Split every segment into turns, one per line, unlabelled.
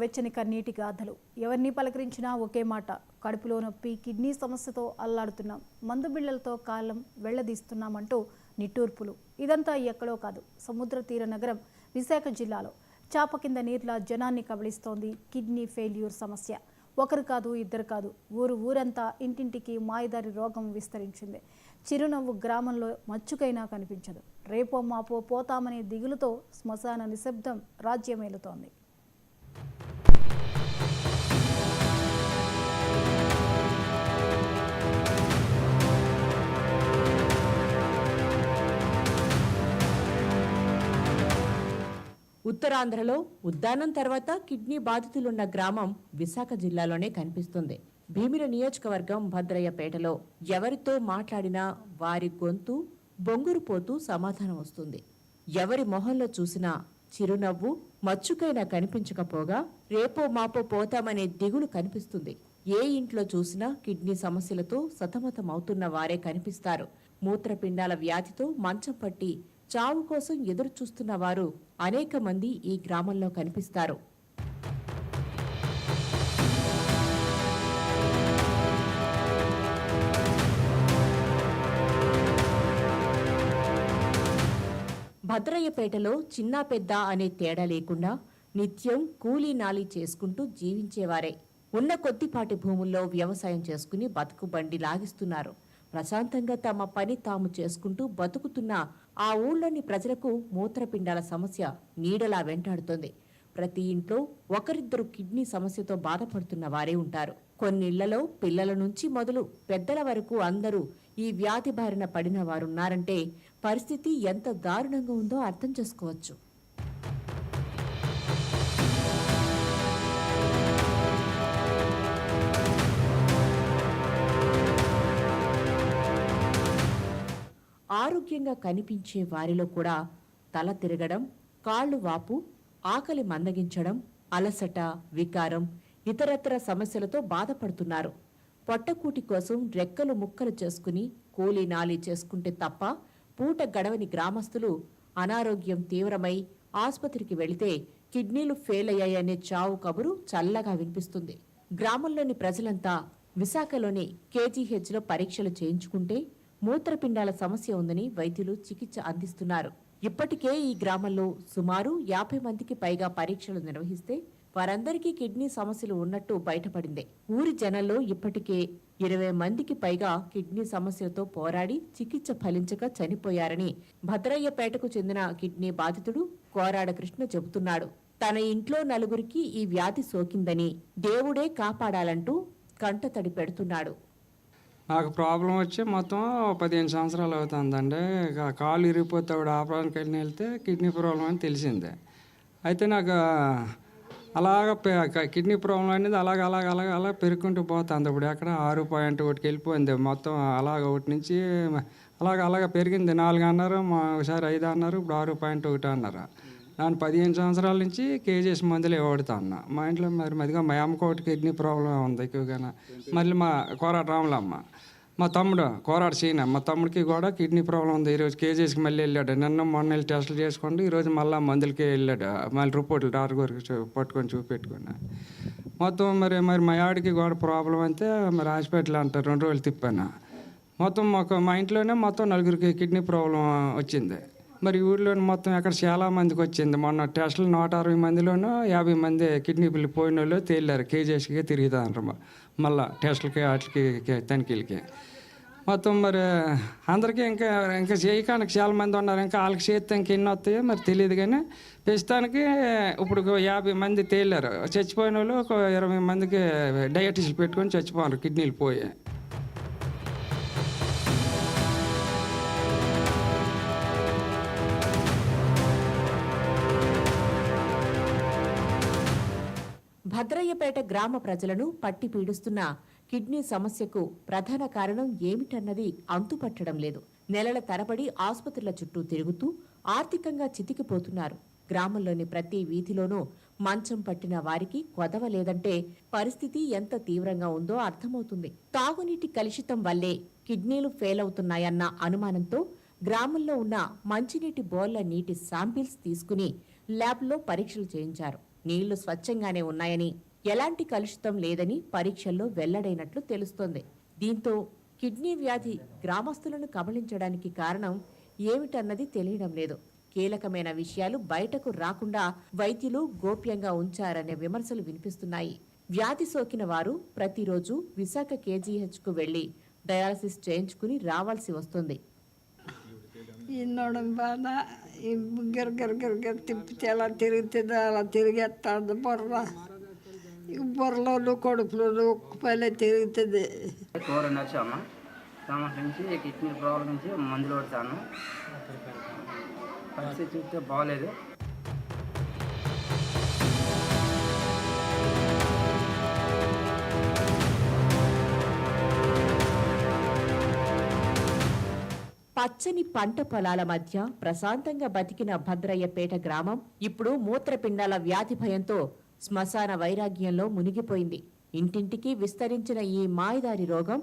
వెచ్చని కన్నీటి గాథలు. ఎవరిని పలకరించినా ఒకే మాట, కడుపులో నొప్పి, కిడ్నీ సమస్యతో అల్లాడుతున్నాం, మందు బిళ్లలతో కాలం వెళ్లదీస్తున్నామంటూ నిట్టూర్పులు. ఇదంతా ఎక్కడో కాదు, సముద్ర తీర నగరం విశాఖ జిల్లాలో చాప కింద నీర్ల జనాన్ని కబళిస్తోంది కిడ్నీ ఫెయిల్యూర్ సమస్య. ఒకరు కాదు, ఇద్దరు కాదు, ఊరంతా ఇంటింటికి మాయదారి రోగం విస్తరించింది. చిరునవ్వు గ్రామంలో మచ్చుకైనా కనిపించదు. రేపో మాపో పోతామనే దిగులుతో శ్మశాన నిశ్శబ్దం రాజ్యమేలుతోంది.
ఉత్తరాంధ్రలో ఉద్దానం తర్వాత కిడ్నీ బాధితులున్న గ్రామం విశాఖ జిల్లాలోనే కనిపిస్తుంది. భీమిలి నియోజకవర్గం భద్రయ్యపేటలో ఎవరితో మాట్లాడినా వారి గొంతు బొంగురుపోతూ సమాధానం వస్తుంది. ఎవరి మొహంలో చూసినా చిరునవ్వు మచ్చుకైనా కనిపించకపోగా రేపో మాపో పోతామనే దిగులు కనిపిస్తుంది. ఏ ఇంట్లో చూసినా కిడ్నీ సమస్యలతో సతమతమవుతున్న వారే కనిపిస్తారు. మూత్రపిండాల వ్యాధితో మంచం పట్టి చావు కోసం ఎదురు చూస్తున్న వారు అనేక మంది ఈ గ్రామంలో కనిపిస్తారు. భద్రయ్యపేటలో చిన్న పెద్ద అనే తేడా లేకుండా నిత్యం కూలీ నాలీ చేసుకుంటూ జీవించేవారే. ఉన్న కొద్దిపాటి భూముల్లో వ్యవసాయం చేసుకుని బతుకు బండి లాగిస్తున్నారు. ప్రశాంతంగా తమ పని తాము చేసుకుంటూ బతుకుతున్న ఆ ఊళ్ళోని ప్రజలకు మూత్రపిండాల సమస్య నీడలా వెంటాడుతోంది. ప్రతి ఇంట్లో ఒకరిద్దరు కిడ్నీ సమస్యతో బాధపడుతున్న వారే ఉంటారు. కొన్నిళ్లలో పిల్లల నుంచి మొదలు పెద్దల వరకు అందరూ ఈ వ్యాధి బారిన పడిన వారున్నారంటే పరిస్థితి ఎంత దారుణంగా ఉందో అర్థం చేసుకోవచ్చు. ఆరోగ్యంగా కనిపించే వారిలో కూడా తల తిరగడం, కాళ్లు వాపు, ఆకలి మందగించడం, అలసట, వికారం, ఇతరత్ర సమస్యలతో బాధపడుతున్నారు. పొట్టకూటి కోసం రెక్కలు ముక్కలు చేసుకుని కూలీ నాలీ చేసుకుంటే తప్ప పూట గడవని గ్రామస్తులు అనారోగ్యం తీవ్రమై ఆసుపత్రికి వెళితే కిడ్నీలు ఫెయిల్ అయ్యాయనే చావు కబురు చల్లగా వినిపిస్తుంది. గ్రామంలోని ప్రజలంతా విశాఖలోని కేజీహెచ్లో పరీక్షలు చేయించుకుంటే మూత్రపిండాల సమస్య ఉందని వైద్యులు చికిత్స అందిస్తున్నారు. ఇప్పటికే ఈ గ్రామంలో సుమారు 50 మందికి పైగా పరీక్షలు నిర్వహిస్తే వారందరికీ కిడ్నీ సమస్యలు ఉన్నట్టు బయటపడింది. ఊరి జనంలో ఇప్పటికే 20 మందికి పైగా కిడ్నీ సమస్యలతో పోరాడి చికిత్స ఫలించక చనిపోయారని భద్రయ్యపేటకు చెందిన కిడ్నీ బాధితుడు కోరాడ కృష్ణ చెబుతున్నాడు. తన ఇంట్లో నలుగురికి ఈ వ్యాధి సోకిందని దేవుడే కాపాడాలంటూ కంటతడి పెడుతున్నాడు.
నాకు ప్రాబ్లం వచ్చి మొత్తం 15 సంవత్సరాలు అవుతుందండి. కాలు ఇరిగిపోతే ఆవిడ ఆపరేషన్కి వెళ్తే కిడ్నీ ప్రాబ్లం అని తెలిసిందే. అయితే నాకు అలాగ కిడ్నీ ప్రాబ్లం అనేది అలాగ పెరుగుకుంటూ పోతుంది. ఇప్పుడు ఎక్కడ 6.1కి వెళ్ళిపోయింది మొత్తం. అలాగ ఒకటి నుంచి అలాగ పెరిగింది. 4 అన్నారు, ఒకసారి 5 అన్నారు, ఇప్పుడు 6.1 అన్నారు. నేను 15 సంవత్సరాల నుంచి కేజీఎస్ మందులు వాడుతా ఉన్నా. మా ఇంట్లో మరిగా మా అమ్మకి ఒకటి కిడ్నీ ప్రాబ్లం ఉంది ఎక్కువగా. మళ్ళీ మా కోరాట రాములమ్మ, మా తమ్ముడు కోరాట సీన, మా తమ్ముడికి కూడా కిడ్నీ ప్రాబ్లం ఉంది. ఈరోజు కేజీఎస్కి మళ్ళీ వెళ్ళాడు. మొన్న వెళ్ళి టెస్టులు చేసుకోండి, ఈరోజు మళ్ళీ మందులకి వెళ్ళాడు. మళ్ళీ రిపోర్ట్లు డాక్టర్ పట్టుకొని చూపెట్టుకున్నా. మొత్తం మరి మా ఆడికి కూడా ప్రాబ్లం అయితే మరి హాస్పిటల్ అంటారు. 2 రోజులు తిప్పాను. మొత్తం మా ఇంట్లోనే మొత్తం 4 కిడ్నీ ప్రాబ్లం వచ్చింది. మరి ఊళ్ళో మొత్తం ఎక్కడ చాలా మందికి వచ్చింది. మొన్న టెస్టులు 160 మందిలోనూ 50 మంది కిడ్నీ బిల్లు పోయిన వాళ్ళు తేలారు. కేజీఎస్కి తిరుగుతారు మళ్ళీ టెస్టులకి వాటికి తనిఖీలకి. మొత్తం మరి అందరికీ ఇంకా చేయడానికి చాలా మంది ఉన్నారు. ఇంకా వాళ్ళకి చేస్తే ఇంకెన్ని వస్తాయో మరి తెలియదు. కానీ ప్రస్తుతానికి ఇప్పుడు 50 మంది తేలారు. చచ్చిపోయిన వాళ్ళు ఒక 20 మందికి డయాటిసిస్ పెట్టుకొని చచ్చిపోయారు కిడ్నీలు పోయి.
భద్రయ్యపేట గ్రామ ప్రజలను పట్టి పీడిస్తున్న కిడ్నీ సమస్యకు ప్రధాన కారణం ఏమిటన్నది అంతుపట్టడం లేదు. నెలల తరబడి ఆసుపత్రుల చుట్టూ తిరుగుతూ ఆర్థికంగా చితికిపోతున్నారు. గ్రామంలోని ప్రతి వీధిలోనూ మంచం పట్టిన వారికి కొదవలేదంటే పరిస్థితి ఎంత తీవ్రంగా ఉందో అర్థమవుతుంది. తాగునీటి కలుషితం వల్లే కిడ్నీలు ఫెయిల్ అవుతున్నాయన్న అనుమానంతో గ్రామంలో ఉన్న మంచినీటి బోర్ల నీటి శాంపిల్స్ తీసుకుని ల్యాబ్లో పరీక్షలు చేయించారు. నీళ్లు స్వచ్ఛంగానే ఉన్నాయని, ఎలాంటి కలుషితం లేదని పరీక్షల్లో వెల్లడైనట్లు తెలుస్తోంది. దీంతో కిడ్నీ వ్యాధి గ్రామస్తులను కబళించడానికి కారణం ఏమిటన్నది తెలియడం లేదు. కీలకమైన విషయాలు బయటకు రాకుండా వైద్యులు గోప్యంగా ఉంచారనే విమర్శలు వినిపిస్తున్నాయి. వ్యాధి సోకిన వారు ప్రతిరోజు విశాఖ కేజీహెచ్కు వెళ్లి డయాలసిస్ చేయించుకుని రావాల్సి వస్తుంది.
ఈ నడుం బాధ, ఈ గిరగిర తిప్పితే ఎలా తిరుగుతుందో అలా తిరిగేస్తాడు బుర్ర. ఈ బుర్రలోను కడుపులోను పల్లె తిరుగుతుంది.
కూర వచ్చాము సంవత్సరం నుంచి కిడ్నీ ప్రాబ్లం నుంచి మందులు కొడతాను. పరిస్థితి చూస్తే బాగలేదు.
పచ్చని పంట పొలాల మధ్య ప్రశాంతంగా బతికిన భద్రయ్యపేట గ్రామం ఇప్పుడు మూత్రపిండాల వ్యాధి భయంతో శ్మశాన వైరాగ్యంలో మునిగిపోయింది. ఇంటింటికి విస్తరించిన ఈ మాయదారి రోగం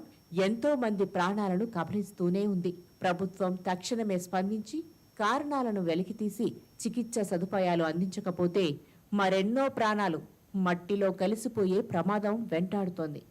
ఎంతో మంది ప్రాణాలను కబళిస్తూనే ఉంది. ప్రభుత్వం తక్షణమే స్పందించి కారణాలను వెలికితీసి చికిత్స సదుపాయాలు అందించకపోతే మరెన్నో ప్రాణాలు మట్టిలో కలిసిపోయే ప్రమాదం వెంటాడుతోంది.